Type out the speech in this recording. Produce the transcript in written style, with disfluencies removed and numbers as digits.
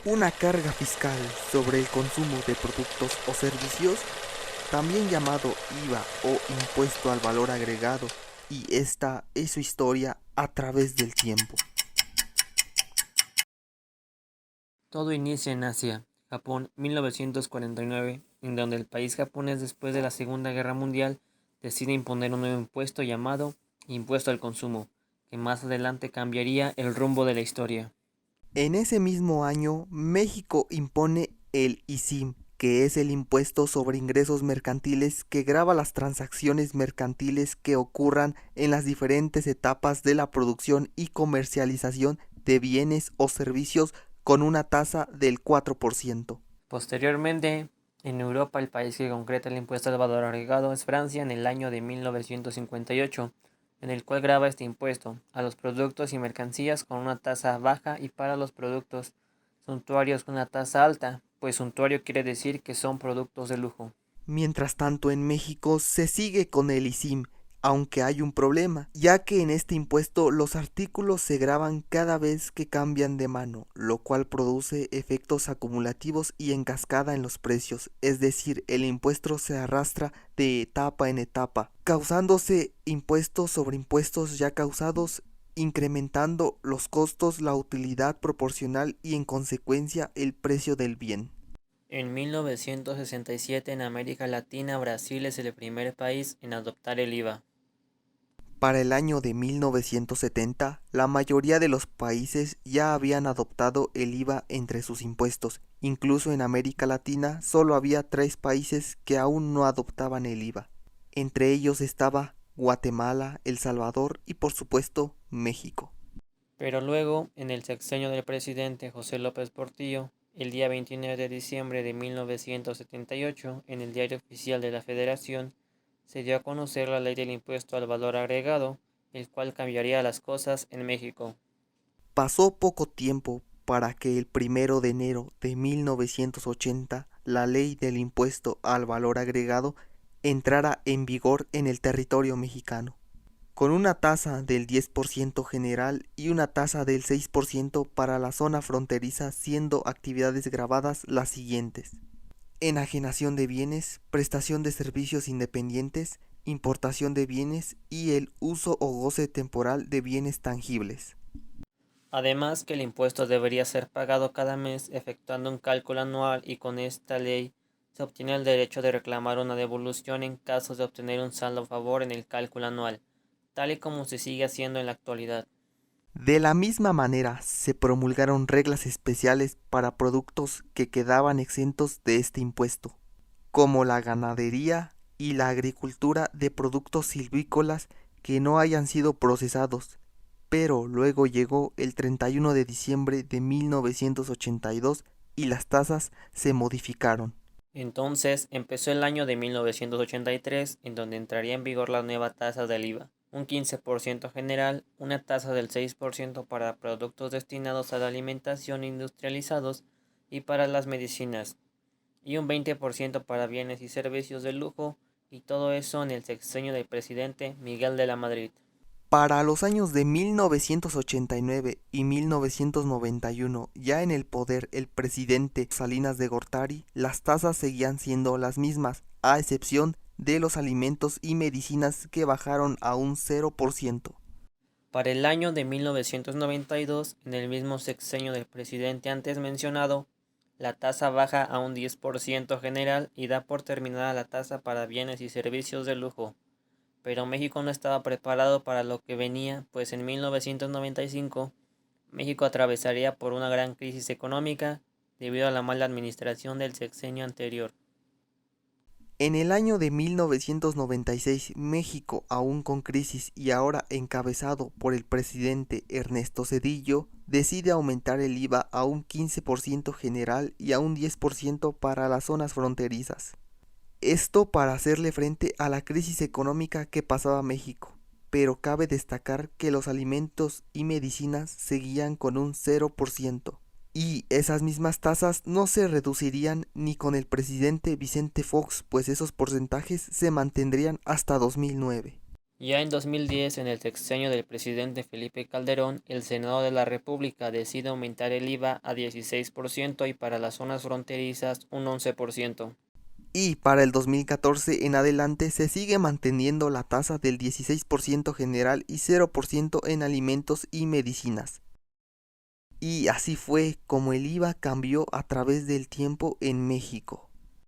una carga fiscal sobre el consumo de productos o servicios, también llamado IVA o impuesto al valor agregado, y esta es su historia a través del tiempo. Todo inicia en Asia, Japón, 1949, en donde el país japonés después de la Segunda Guerra Mundial decide imponer un nuevo impuesto llamado impuesto al consumo, que más adelante cambiaría el rumbo de la historia. En ese mismo año, México impone el ISIM, que es el impuesto sobre ingresos mercantiles que grava las transacciones mercantiles que ocurran en las diferentes etapas de la producción y comercialización de bienes o servicios con una tasa del 4%. Posteriormente, en Europa el país que concreta el impuesto al valor agregado es Francia en el año de 1958, en el cual grava este impuesto a los productos y mercancías con una tasa baja y para los productos suntuarios con una tasa alta, pues suntuario quiere decir que son productos de lujo. Mientras tanto, en México se sigue con el ISIM, aunque hay un problema, ya que en este impuesto los artículos se graban cada vez que cambian de mano, lo cual produce efectos acumulativos y en cascada en los precios, es decir, el impuesto se arrastra de etapa en etapa, causándose impuestos sobre impuestos ya causados, incrementando los costos, la utilidad proporcional y en consecuencia el precio del bien. En 1967 en América Latina Brasil es el primer país en adoptar el IVA. Para el año de 1970, la mayoría de los países ya habían adoptado el IVA entre sus impuestos. Incluso en América Latina solo había 3 países que aún no adoptaban el IVA. Entre ellos estaba Guatemala, El Salvador y por supuesto México. Pero luego, en el sexenio del presidente José López Portillo, el día 29 de diciembre de 1978, en el Diario Oficial de la Federación, se dio a conocer la ley del impuesto al valor agregado, el cual cambiaría las cosas en México. Pasó poco tiempo para que el 1 de enero de 1980 la ley del impuesto al valor agregado entrara en vigor en el territorio mexicano, con una tasa del 10% general y una tasa del 6% para la zona fronteriza, siendo actividades gravadas las siguientes: enajenación de bienes, prestación de servicios independientes, importación de bienes y el uso o goce temporal de bienes tangibles. Además que el impuesto debería ser pagado cada mes efectuando un cálculo anual y con esta ley se obtiene el derecho de reclamar una devolución en caso de obtener un saldo a favor en el cálculo anual, tal y como se sigue haciendo en la actualidad. De la misma manera, se promulgaron reglas especiales para productos que quedaban exentos de este impuesto, como la ganadería y la agricultura de productos silvícolas que no hayan sido procesados, pero luego llegó el 31 de diciembre de 1982 y las tasas se modificaron. Entonces empezó el año de 1983, en donde entraría en vigor la nueva tasa del IVA, un 15% general, una tasa del 6% para productos destinados a la alimentación industrializados y para las medicinas, y un 20% para bienes y servicios de lujo, y todo eso en el sexenio del presidente Miguel de la Madrid. Para los años de 1989 y 1991, ya en el poder el presidente Salinas de Gortari, las tasas seguían siendo las mismas, a excepción de los alimentos y medicinas que bajaron a un 0%. Para el año de 1992, en el mismo sexenio del presidente antes mencionado, la tasa baja a un 10% general y da por terminada la tasa para bienes y servicios de lujo. Pero México no estaba preparado para lo que venía, pues en 1995 México atravesaría por una gran crisis económica debido a la mala administración del sexenio anterior. En el año de 1996, México, aún con crisis y ahora encabezado por el presidente Ernesto Zedillo, decide aumentar el IVA a un 15% general y a un 10% para las zonas fronterizas. Esto para hacerle frente a la crisis económica que pasaba México, pero cabe destacar que los alimentos y medicinas seguían con un 0%. Y esas mismas tasas no se reducirían ni con el presidente Vicente Fox, pues esos porcentajes se mantendrían hasta 2009. Ya en 2010, en el sexenio del presidente Felipe Calderón, el Senado de la República decide aumentar el IVA a 16% y para las zonas fronterizas un 11%. Y para el 2014 en adelante se sigue manteniendo la tasa del 16% general y 0% en alimentos y medicinas. Y así fue como el IVA cambió a través del tiempo en México.